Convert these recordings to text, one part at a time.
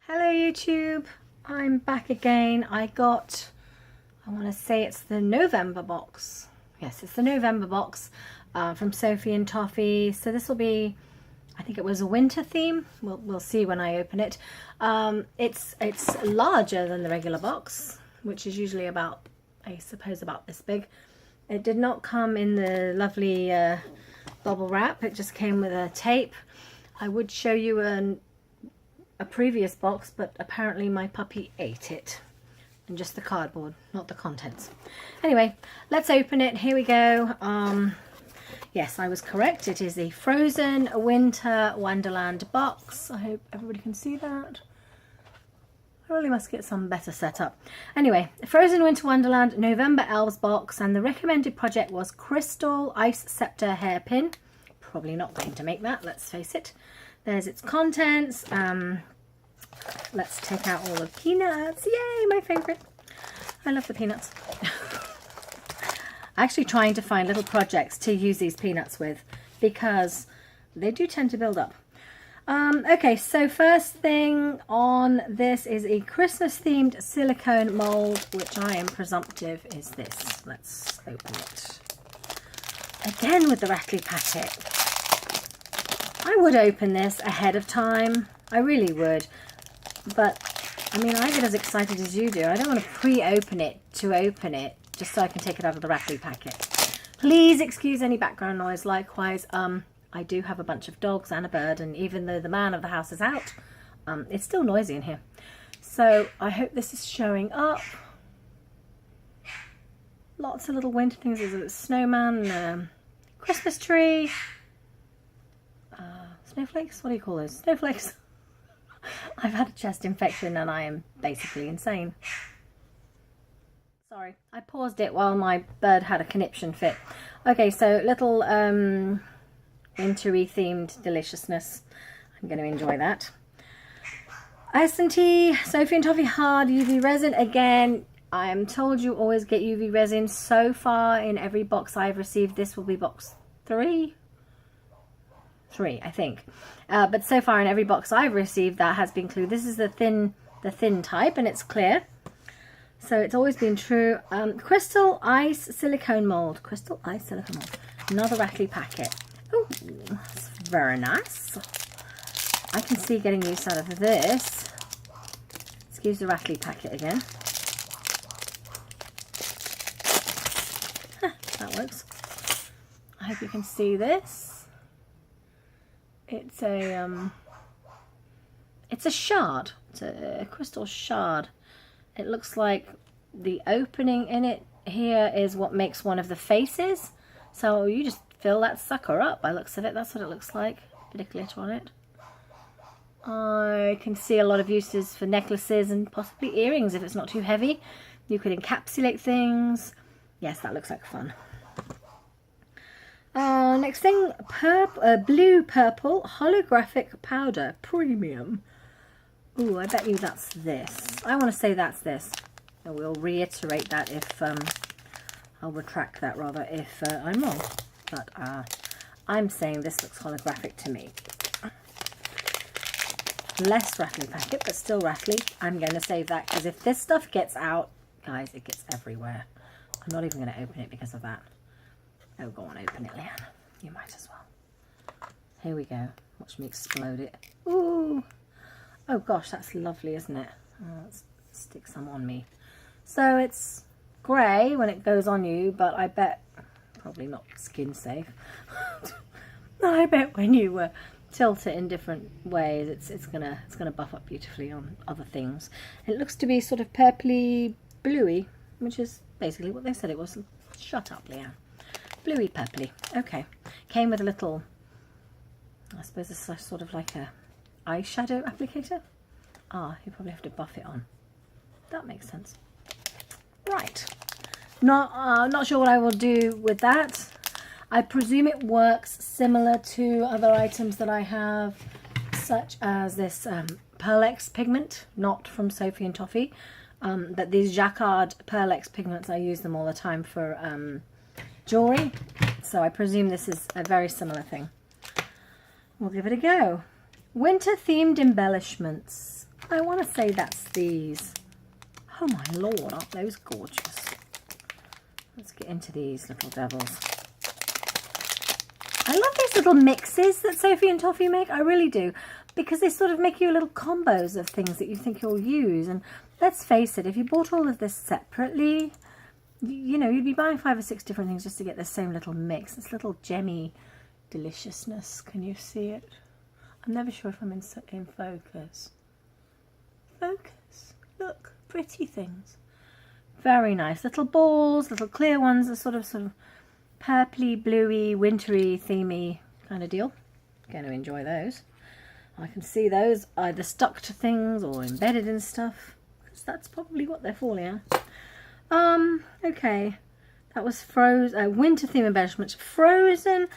Hello YouTube, I'm back again. I want to say it's the November box. Yes, it's the November box from Sophie and Toffee. So this will be, I think it was a winter theme. We'll see when I open it. It's larger than the regular box, which is usually about, I suppose, about this big. It did not come in the lovely bubble wrap. It just came with a tape. I would show you a previous box, but apparently my puppy ate it, and just the cardboard, not the contents. Anyway, let's open it. Here we go. Yes, I was correct. It is the Frozen Winter Wonderland box. I hope everybody can see that. I really must get some better set up. Anyway, Frozen Winter Wonderland November Elves box, and the recommended project was Crystal Ice Scepter Hairpin. Probably not going to make that, let's face it. There's its contents. Let's take out all the peanuts. Yay, my favourite. I love the peanuts. Actually trying to find little projects to use these peanuts with, because they do tend to build up. Okay, so first thing on this is a Christmas themed silicone mould, which I am presumptive is this. Let's open it. Again with the rattly packet. I would open this ahead of time. I really would. But, I mean, I get as excited as you do. I don't want to pre-open it to open it, just so I can take it out of the rattly packet. Please excuse any background noise. Likewise, I do have a bunch of dogs and a bird, and even though the man of the house is out, it's still noisy in here. So, I hope this is showing up. Lots of little winter things. There's a snowman, Christmas tree, snowflakes? What do you call those? Snowflakes. I've had a chest infection and I am basically insane. Sorry, I paused it while my bird had a conniption fit. Okay, so little wintry themed deliciousness. I'm going to enjoy that. S&T, Sophie and Toffee hard UV resin. Again, I am told you always get UV resin. So far in every box I've received, this will be box 3, I think. But so far in every box I've received, that has been included. This is the thin type, and it's clear. So it's always been true. Crystal Ice Silicone Mold. Crystal Ice Silicone Mold. Another rattly packet. Oh, that's very nice. I can see getting use out of this. Excuse the rattly packet again. That works. I hope you can see this. It's a shard. It's a crystal shard. It looks like the opening in it here is what makes one of the faces. So you just fill that sucker up. By the looks of it, that's what it looks like. Bit of glitter on it. I can see a lot of uses for necklaces and possibly earrings if it's not too heavy. You could encapsulate things. Yes, that looks like fun. Next thing, blue purple holographic powder premium. Ooh, I bet you that's this. I want to say that's this. And we'll reiterate that if I'll retract that rather if I'm wrong. But I'm saying this looks holographic to me. Less rattly packet, but still rattly. I'm going to save that because if this stuff gets out, guys, it gets everywhere. I'm not even going to open it because of that. Oh, go on, open it, Leanne. You might as well. Here we go. Watch me explode it. Ooh. Oh gosh, that's lovely, isn't it? Let's stick some on me. So it's grey when it goes on you, but I bet probably not skin safe. I bet when you tilt it in different ways, it's gonna buff up beautifully on other things. It looks to be sort of purpley bluey, which is basically what they said it was. Shut up, Leanne. Bluey purpley. Okay. Came with a little, I suppose it's sort of like a eyeshadow applicator. Ah, you probably have to buff it on. That makes sense. Right. Not sure what I will do with that. I presume it works similar to other items that I have, such as this Pearl-X pigment, not from Sophie and Toffee. But these Jacquard Pearl-X pigments, I use them all the time for jewelry, so I presume this is a very similar thing. We'll give it a go. Winter themed embellishments. I want to say that's these. Oh my lord, aren't those gorgeous? Let's get into these little devils. I love these little mixes that Sophie and Toffee make. I really do. Because they sort of make you little combos of things that you think you'll use. And let's face it, if you bought all of this separately, you know, you'd be buying 5 or 6 different things just to get the same little mix. This little gemmy deliciousness. Can you see it? I'm never sure if I'm in focus. Focus. Look, pretty things. Very nice. Little balls, little clear ones, a sort of purpley, bluey, wintry, themey kind of deal. Going to enjoy those. I can see those either stuck to things or embedded in stuff, because that's probably what they're for, yeah. Okay. That was winter theme embellishments. Frozen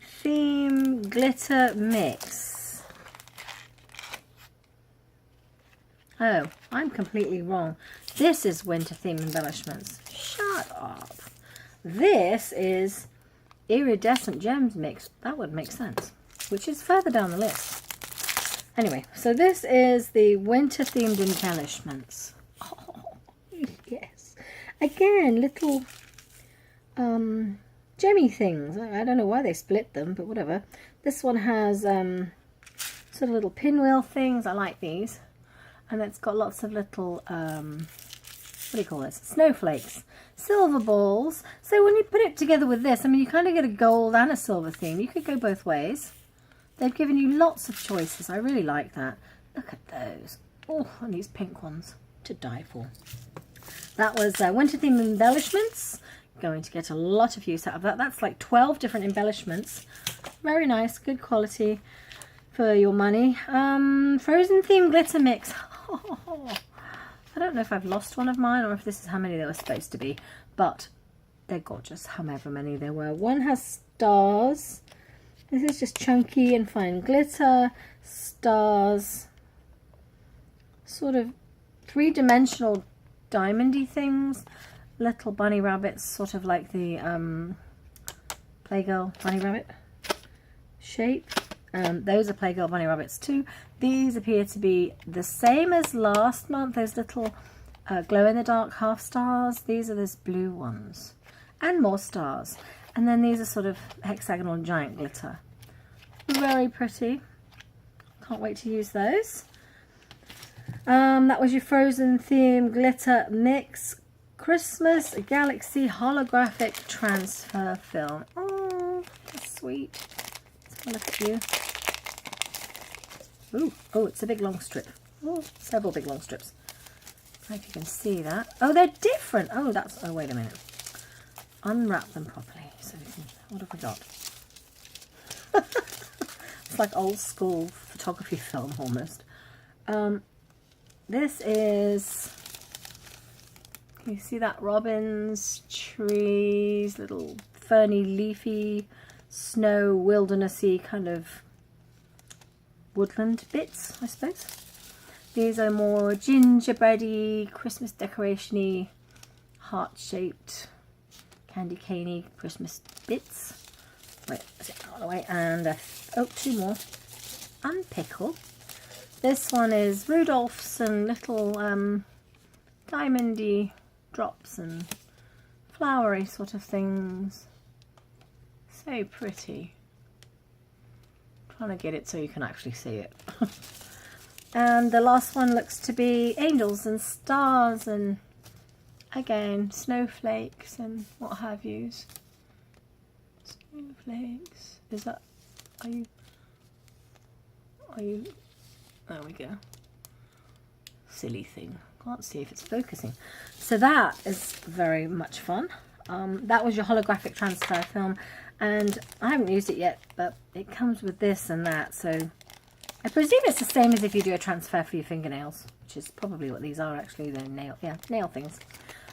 theme glitter mix. Oh, I'm completely wrong. This is winter theme embellishments. Shut up. This is iridescent gems mix. That would make sense, which is further down the list. Anyway, so this is the winter themed embellishments. Oh, yes. Again, little gemmy things. I don't know why they split them, but whatever. This one has sort of little pinwheel things. I like these. And it's got lots of little, what do you call this? Snowflakes. Silver balls. So when you put it together with this, I mean, you kind of get a gold and a silver theme. You could go both ways. They've given you lots of choices. I really like that. Look at those. Oh, and these pink ones to die for. That was winter themed embellishments. Going to get a lot of use out of that. That's like 12 different embellishments. Very nice, good quality for your money. Frozen theme glitter mix. I don't know if I've lost one of mine or if this is how many there were supposed to be, but they're gorgeous, however many there were. One has stars. This is just chunky and fine glitter, stars, sort of three-dimensional diamondy things, little bunny rabbits, sort of like the Playgirl bunny rabbit shape. Those are Playgirl bunny rabbits too. These appear to be the same as last month, those little glow-in-the-dark half stars. These are those blue ones. And more stars. And then these are sort of hexagonal giant glitter. Very pretty. Can't wait to use those. That was your Frozen theme glitter mix. Christmas Galaxy holographic transfer film. Oh, that's sweet. Let's have a look at you. Ooh, oh, it's a big long strip. Oh, several big long strips. I don't know if you can see that. Oh, they're different. Oh, that's, oh, wait a minute. Unwrap them properly so we can, what have we got? It's like old school photography film almost. This is, can you see that? Robins, trees, little ferny, leafy, snow, wildernessy kind of woodland bits, I suppose. These are more gingerbready, Christmas decoration-y, heart-shaped, candy caney Christmas bits. Wait, is it out of the way? And oh, 2 more. And pickle. This one is Rudolph's and little diamondy drops and flowery sort of things. So pretty. Trying to get it so you can actually see it. And the last one looks to be angels and stars and again snowflakes and what have yous. Snowflakes. Is that, are you, there we go. Silly thing. Can't see if it's focusing. So that is very much fun. That was your holographic transfer film, and I haven't used it yet, but it comes with this and that, so I presume it's the same as if you do a transfer for your fingernails, which is probably what these are actually. They're nail things.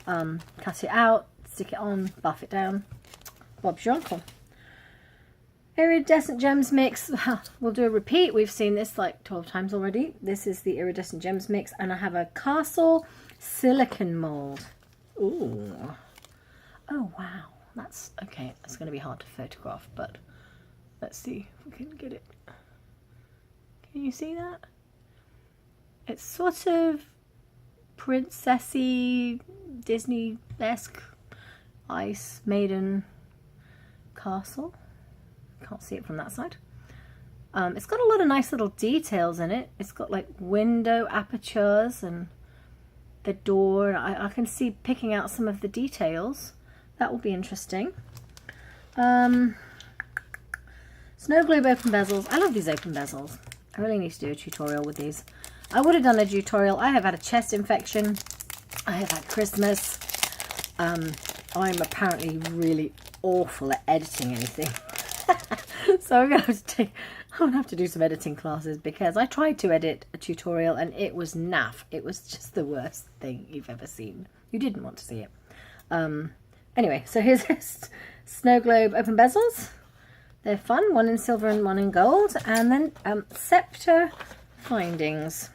Cut it out, stick it on, buff it down. Bob's your uncle. Iridescent gems mix. We'll do a repeat. We've seen this like 12 times already. This is the iridescent gems mix, and I have a castle silicone mold. Ooh. Oh wow. That's okay. It's going to be hard to photograph, but let's see if we can get it. Can you see that? It's sort of princessy, Disney-esque ice maiden castle. Can't see it from that side. It's got a lot of nice little details in it. It's got like window apertures and the door. I can see picking out some of the details. That will be interesting. Snow globe open bezels. I love these open bezels. I really need to do a tutorial with these. I would have done a tutorial. I have had a chest infection. I have had Christmas. I'm apparently really awful at editing anything. So I'm gonna have to do some editing classes, because I tried to edit a tutorial and it was naff. It was just the worst thing you've ever seen. You didn't want to see it. Anyway, so here's this snow globe open bezels. They're fun, one in silver and one in gold. And then scepter findings.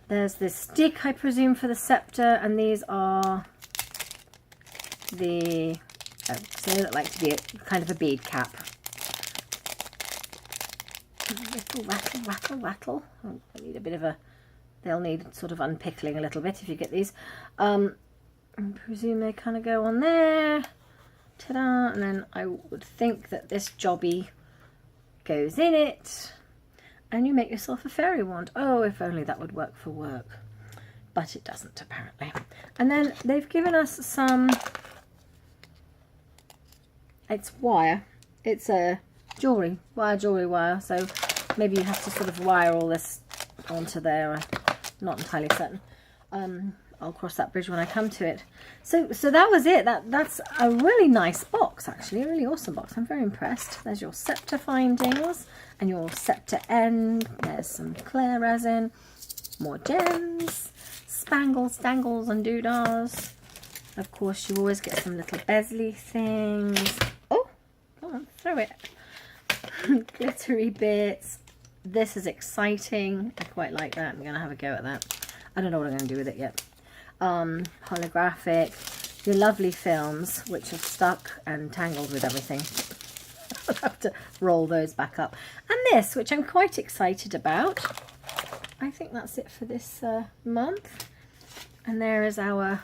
There's this stick, I presume, for the scepter, and these are the, so they look like to be a kind of a bead cap. Little rattle, rattle, rattle. Oh, I need a bit of a, they'll need sort of unpickling a little bit if you get these. I presume they kind of go on there. Ta-da! And then I would think that this jobby goes in it. And you make yourself a fairy wand. Oh, if only that would work for work. But it doesn't, apparently. And then they've given us some, it's wire. It's a jewellery wire. So maybe you have to sort of wire all this onto there. I'm not entirely certain. I'll cross that bridge when I come to it. So that was it. That's a really nice box, actually. A really awesome box. I'm very impressed. There's your scepter findings and your scepter end. There's some clear resin, more gems, spangles, dangles and doodahs. Of course, you always get some little bezel-y things. Oh, come on, throw it. Glittery bits. This is exciting. I quite like that. I'm going to have a go at that. I don't know what I'm going to do with it yet. Holographic, your lovely films, which have stuck and tangled with everything. I'll have to roll those back up. And this, which I'm quite excited about. I think that's it for this month. And there is our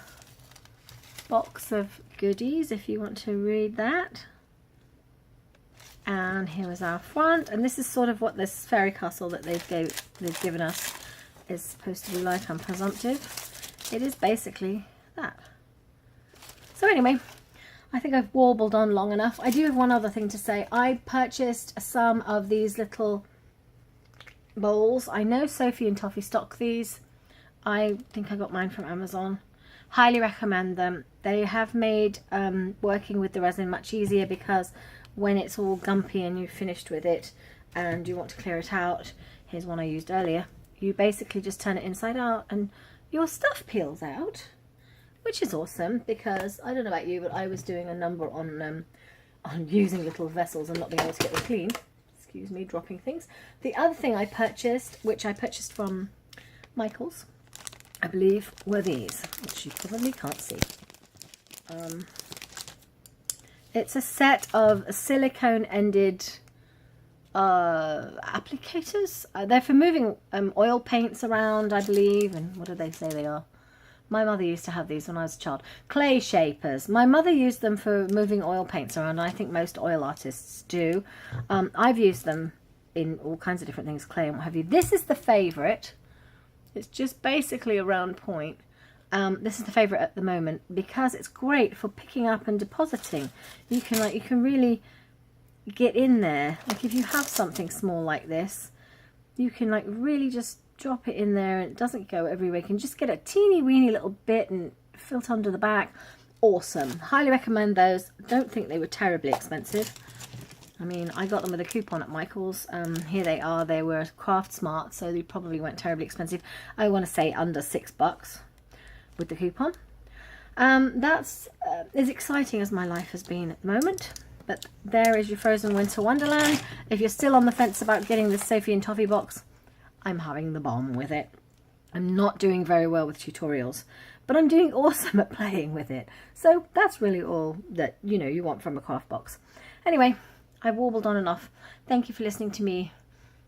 box of goodies, if you want to read that. And here is our front. And this is sort of what this fairy castle that they've given us is supposed to be like. I'm presumptive. It is basically that. So anyway, I think I've warbled on long enough. I do have one other thing to say. I purchased some of these little bowls. I know Sophie and Toffee stock these. I think I got mine from Amazon. Highly recommend them. They have made working with the resin much easier, because when it's all gumpy and you've finished with it and you want to clear it out, here's one I used earlier. You basically just turn it inside out and your stuff peels out, which is awesome, because I don't know about you, but I was doing a number on using little vessels and not being able to get them clean. Excuse me, dropping things. The other thing I purchased, which I purchased from Michael's, I believe, were these, which you probably can't see. It's a set of silicone-ended applicators. They're for moving oil paints around, I believe. And what do they say they are? My mother used to have these when I was a child. Clay shapers. My mother used them for moving oil paints around. And I think most oil artists do. I've used them in all kinds of different things, clay and what have you. This is the favourite. It's just basically a round point. This is the favourite at the moment, because it's great for picking up and depositing. You can really get in there. Like if you have something small like this, you can like really just drop it in there and it doesn't go everywhere. You can just get a teeny weeny little bit and fill it under the back. Awesome. Highly recommend those. Don't think they were terribly expensive. I mean, I got them with a coupon at Michael's. Here they are. They were Craft Smart, so they probably weren't terribly expensive. I want to say under $6 with the coupon. That's as exciting as my life has been at the moment. But there is your Frozen Winter Wonderland. If you're still on the fence about getting the Sophie and Toffee box, I'm having the bomb with it. I'm not doing very well with tutorials, but I'm doing awesome at playing with it. So that's really all that, you know, you want from a craft box. Anyway, I've warbled on enough. Thank you for listening to me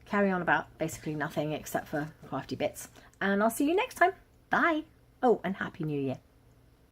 carry on about basically nothing except for crafty bits. And I'll see you next time. Bye. Oh, and Happy New Year.